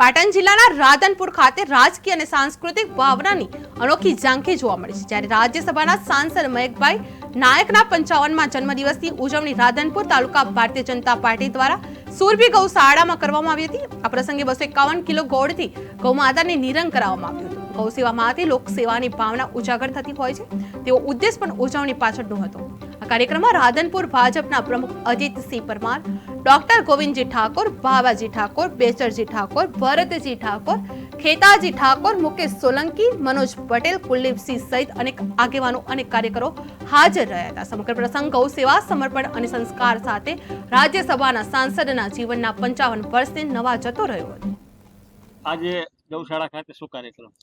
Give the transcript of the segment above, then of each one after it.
પાટણ જિલ્લાના રાધનપુર ખાતે રાજકીય અને સાંસ્કૃતિક ભાવનાની અનોખી ઝાંખી જોવા મળી છે। જ્યારે રાજ્યસભાના સાંસદ મયંકભાઈ નાયકના 55મા જન્મદિવસની ઉજવણી રાધનપુર તાલુકા ભારતીય જનતા પાર્ટી દ્વારા સુરભી ગૌશાળામાં કરવામાં આવી હતી। આ પ્રસંગે 251 કિલો ગોળથી ગૌમાતાને નિરંગ કરાવવામાં આવ્યું હતું। ગૌસેવામાંથી લોકસેવાની ભાવના ઉજાગર થતી હોય છે તેવો ઉદ્દેશ પણ ઉજવણી પાછળનો હતો। આ કાર્યક્રમમાં રાધનપુર ભાજપના પ્રમુખ અજીતસિંહ પરમાર, ડોક્ટર ગોવિંદજી ઠાકોર, ભાવાજી ઠાકોર, બેચરજી ઠાકોર, ભરતજી ઠાકોર, ખેતાજી ઠાકોર, મુકેશ સોલંકી, મનોજ પટેલ, કુલદીપસિંહ સહિત અનેક આગેવાનો અને કાર્યકરો હાજર રહ્યા હતા। સમગ્ર પ્રસંગ ગૌ સેવા, સમર્પણ અને સંસ્કાર સાથે રાજ્યસભાના સાંસદના જીવનના 55 વર્ષને નવા જતો રહ્યો હતો। આજે ગૌશાળા ખાતે શું કાર્યક્રમ?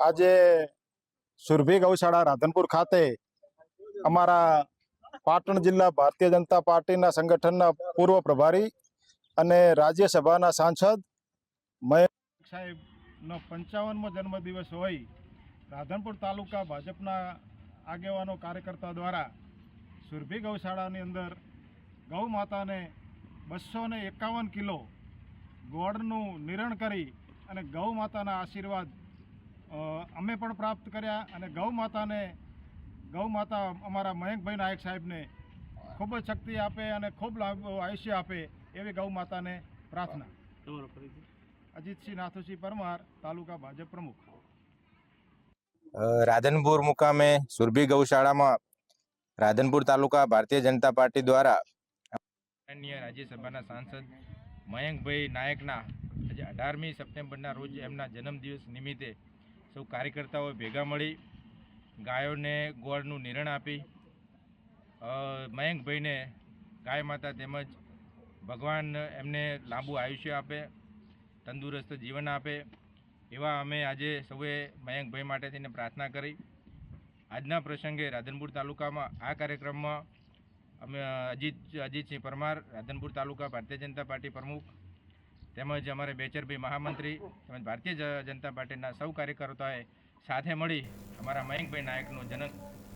આજે સુરભી ગૌશાળા રાધનપુર ખાતે અમારા પાટણ જિલ્લા ભારતીય જનતા પાર્ટીના સંગઠનના પૂર્વ પ્રભારી અને રાજ્યસભાના સાંસદ મયંક સાહેબનો 55મો જન્મદિવસ હોય રાધનપુર તાલુકા ભાજપના આગેવાનો કાર્યકર્તા દ્વારા સુરભી ગૌશાળાની અંદર ગૌ માતાને 251 કિલો ગોળનું નિરણ કરી અને ગૌ માતાના આશીર્વાદ અમે પણ પ્રાપ્ત કર્યા અને ગૌ માતા અમારા મયંકભાઈ નાયક સાહેબને ખૂબ જ શક્તિ આપે અને ખૂબ આયુષ્ય આપે એવી ગૌ માતાને પ્રાર્થના। અજીતસિંહ નાથુસિંહ પરમાર, તાલુકા ભાજપ પ્રમુખ। રાધનપુર મુકામે સુરભી ગૌશાળામાં રાધનપુર તાલુકા ભારતીય જનતા પાર્ટી દ્વારા રાજ્યસભાના સાંસદ મયંકભાઈ નાયકના આજે 18મી સપ્ટેમ્બરના રોજ એમના જન્મદિવસ નિમિત્તે સૌ કાર્યકર્તાઓ ભેગા મળી ગાયોને ગોળનું નિરણ આપી મયંકભાઈને ગાય માતા તેમજ ભગવાન એમને લાંબુ આયુષ્ય આપે, તંદુરસ્ત જીવન આપે એવા અમે આજે સૌએ મયંકભાઈ માટે થઈને પ્રાર્થના કરી। આજના પ્રસંગે રાધનપુર તાલુકામાં આ કાર્યક્રમમાં અમે અજીતસિંહ પરમાર, રાધનપુર તાલુકા ભારતીય જનતા પાર્ટી પ્રમુખ, તેમજ અમારે બેચરભાઈ મહામંત્રી તેમજ ભારતીય જનતા પાર્ટીના સૌ કાર્યકર્તાઓએ સાથે મળી અમારા મયંકભાઈ નાયકનો